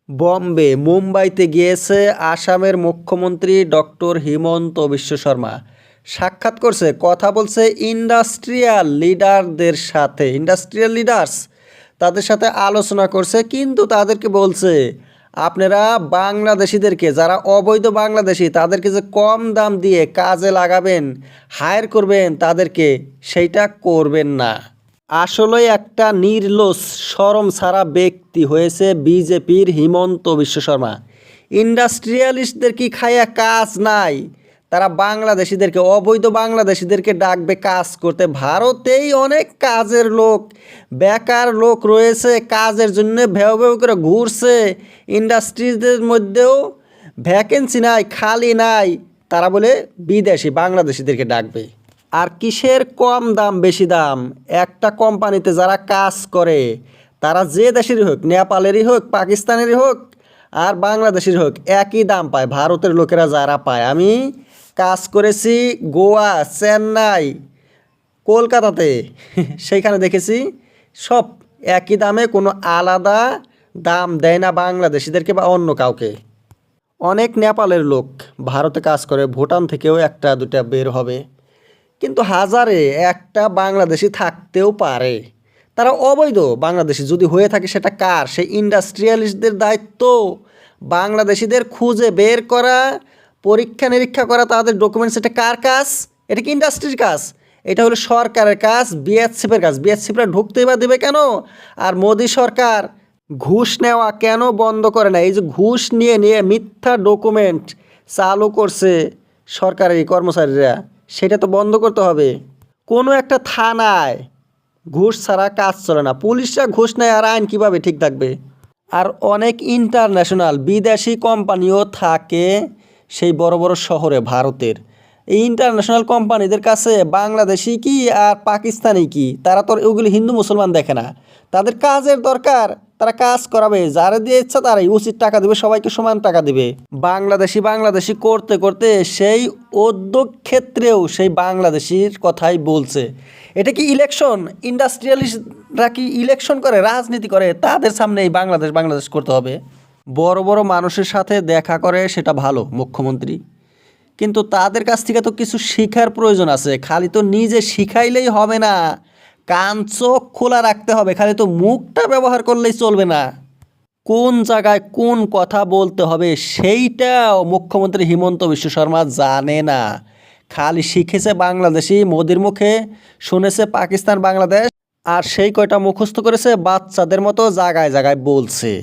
বম্বে মুম্বাইতে গিয়েছে আসামের মুখ্যমন্ত্রী ডক্টর হিমন্ত বিশ্ব শর্মা। সাক্ষাৎ করছে, কথা বলছে ইন্ডাস্ট্রিয়াল লিডার্স তাদের সাথে আলোচনা করছে। কিন্তু তাদেরকে বলছে, আপনারা বাংলাদেশিদেরকে, যারা অবৈধ বাংলাদেশি তাদেরকে যে কম দাম দিয়ে কাজে লাগাবেন, হায়ার করবেন তাদেরকে, সেইটা করবেন না। আসলে একটা নির্লজ্জ শরম ছাড়া ব্যক্তি হয়েছে বিজেপির হিমন্ত বিশ্ব শর্মা। ইন্ডাস্ট্রিয়ালিস্টদের কি খায়া কাজ নাই? তারা বাংলাদেশিদেরকে, অবৈধ বাংলাদেশিদেরকে ডাকবে কাজ করতে। ভারতেই অনেক কাজের লোক, বেকার লোক রয়েছে, কাজের জন্য ভেউ ভেউ করে ঘুরছে। ইন্ডাস্ট্রিজদের মধ্যেও ভ্যাকেন্সি নাই, খালি নাই, তারা বলে বিদেশি বাংলাদেশিদেরকে ডাকবে। আর কিসের কম দাম বেশি দাম? একটা কোম্পানিতে যারা কাজ করে তারা যে দেশেরই হোক, নেপালেরই হোক, পাকিস্তানেরই হোক আর বাংলাদেশের হোক, একই দাম পায় ভারতের লোকেরা যারা পায়। আমি কাজ করেছি গোয়া, চেন্নাই, কলকাতাতে, সেইখানে দেখেছি সব একই দামে, কোনো আলাদা দাম দেয় না বাংলাদেশিদেরকে বা অন্য কাউকে। অনেক নেপালের লোক ভারতে কাজ করে, ভুটান থেকেও একটা দুটা বের হবে, কিন্তু হাজারে একটা বাংলাদেশি থাকতেও পারে। তারা অবৈধ বাংলাদেশি যদি হয়ে থাকে, সেটা কার? সেই ইন্ডাস্ট্রিয়ালিস্টদের দায়িত্ব বাংলাদেশিদের খুঁজে বের করা, পরীক্ষা নিরীক্ষা করা তাদের ডকুমেন্টস। এটা কার কাজ? এটা কি ইন্ডাস্ট্রির কাজ? এটা হলো সরকারের কাজ, বিএসএফের কাজ। বিএসএফরা ঢুকতেই বা দেবে কেন? আর মোদি সরকার ঘুষ নেওয়া কেন বন্ধ করে না? এই যে ঘুষ নিয়ে নিয়ে মিথ্যা ডকুমেন্ট চালু করছে সরকারি কর্মচারীরা, সেটা তো বন্ধ করতে হবে। কোনো একটা থানায় ঘুষ ছাড়া কাজ চলে না। পুলিশরা ঘুষ নেয়, আর আইন কীভাবে ঠিক থাকবে? আর অনেক ইন্টারন্যাশনাল বিদেশি কোম্পানিও থাকে সেই বড় বড় শহরে ভারতের। এই ইন্টারন্যাশনাল কোম্পানিদের কাছে বাংলাদেশি কি আর পাকিস্তানি কি, তারা তো ওগুলি হিন্দু মুসলমান দেখে না। তাদের কাজের দরকার, তারা কাজ করাবে, যারা দিয়ে ইচ্ছা তারাই উচিত টাকা দেবে, সবাইকে সমান টাকা দেবে। বাংলাদেশি করতে করতে সেই উদ্যোগ ক্ষেত্রেও সেই বাংলাদেশির কথাই বলছে। এটা কি ইলেকশন? ইন্ডাস্ট্রিয়ালিস্টরা কি ইলেকশন করে, রাজনীতি করে? তাদের সামনে এই বাংলাদেশ করতে হবে? বড় বড় মানুষের সাথে দেখা করে, সেটা ভালো মুখ্যমন্ত্রী, কিন্তু তাদের কাছ থেকে তো কিছু শিখার প্রয়োজন আছে। খালি তো নিজে শিখাইলেই হবে না, কান চোখ খোলা রাখতে হবে। খালি তো মুখটা ব্যবহার করলেই চলবে না। কোন জায়গায় কোন কথা বলতে হবে সেইটাও মুখ্যমন্ত্রী হিমন্ত বিশ্ব শর্মা জানে না। খালি শিখেছে বাংলাদেশি, মোদির মুখে শুনেছে পাকিস্তান বাংলাদেশ, আর সেই কয়টা মুখস্থ করেছে, বাচ্চাদের মতো জায়গায় জায়গায় বলছে।